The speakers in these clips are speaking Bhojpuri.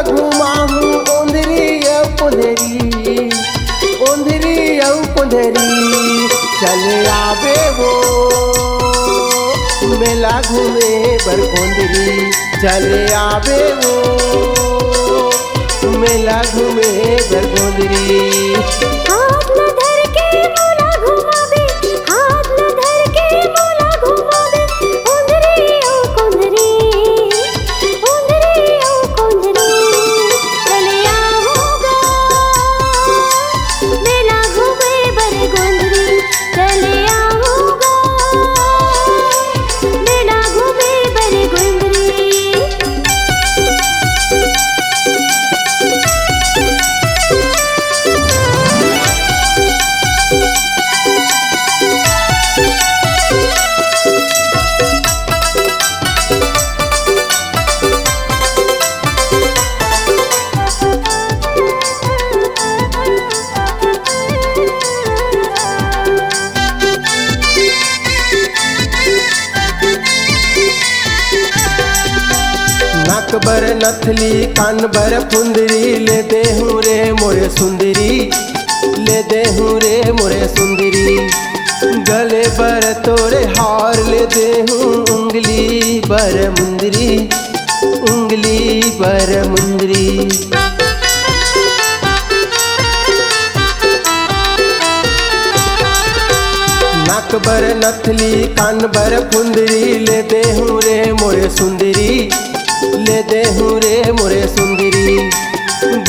घुमाहूँ ओंधरी औ पुंधरी, ओंधरी औ पुंधरी। चले आवे वो मेला घूमे बरगोंदरी, चले आवे वो मेला घूमे बरगोंदरी। हाथ न धर के मोला घुमावे, हाथ न धर के मोला घुमावे, ओंधरी औ कोंधरी, ओंधरी औ कोंधरी। चले आओगा मेला घूमे बरगोंदरी, चले आओगा मेला घूमे बरगोंदरी। नाक बर नथली कान बर फुंदरी, ले दे हूँ रे मोरे सुंदरी, ले दे हूँ रे मोरे सुंदरी। गले बर तोरे हार ले दे हूँ, उंगली बर मुंदरी, उंगली बर मुंदरी। नाक बर नथली कान बर फुंदरी, ले दे हूँ रे मोरे सुंदरी, ले दे हूँ रे मोरे सुंदरी।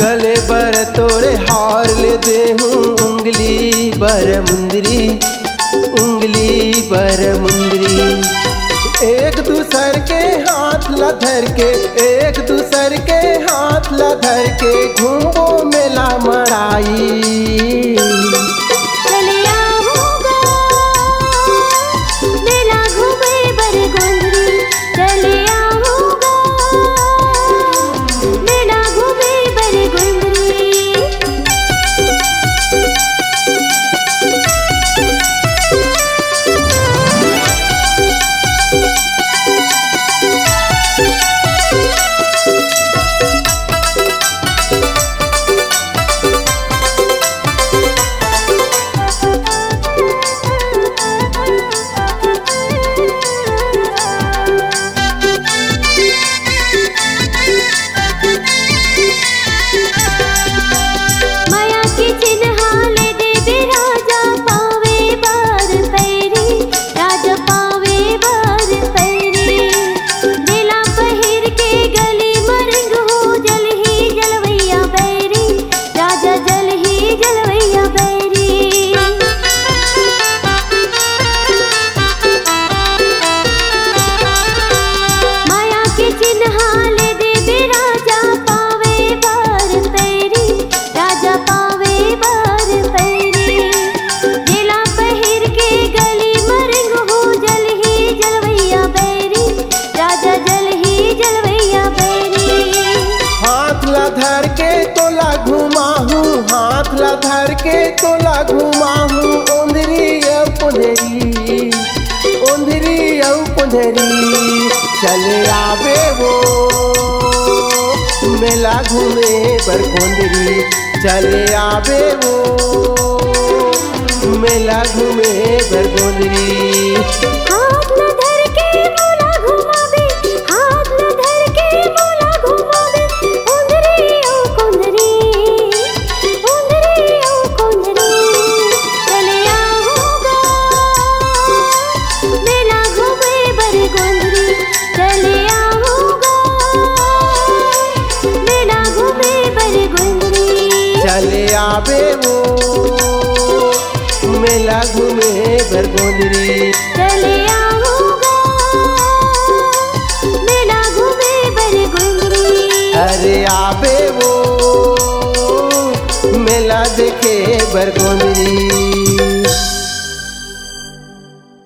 गले बर तोरे हार ले दे हूँ, उंगली बर मुंदरी, उंगली बर मुंदरी। एक दूसर के हाथ ला धर के, एक दूसर के हाथ ला धर के, घूमो मेला मड़ाई। चले आओगा मेला घूमे बरगोंदरी, चले आओगा मेला घूमे बरगोंदरी। माया की चिन्हा ले दे दे राजा, पावे बार पैरी, राजा पावे बार पैरी। बेला पहिर के गली मरंग हो, जल ही जलवैया बैरी, राजा जल ही जलवैया बैरी। माया के चिन्हा ले दे दे राजा, पावे बार पैरी, राजा पावे बार पैरी। जेला पहिर के गली मरंग हो, जल ही जलवैया बैरी, राजा जल ही जलवैया बैरी। हाथ ला धर के तोला घुमाहूँ, हाथ ला धर के तोला घुमाहूँ, ओंधरी औ पुंधरी, ओंधरी औ पुंधरी। चले आवे वो मेला घूमे बरगोंदरी, चले आवे वो मेला घूमे बरगोंदरी। हाथ न धर के मोला घुमावे, हाथ न धर के मोला घुमावे, ओंधरी औ कोंधरी, ओंधरी औ कोंधरी। चले आओगा मेला घूमे बरगोंदरी, चले आओगा मेला घूमे बरगोंदरी। चले आवे वो मेला घूमे बरगोंदरी, चले आओगा मेला घूमे बरगोंदरी। अरे आवे वो मेला देखे बरगोंदरी।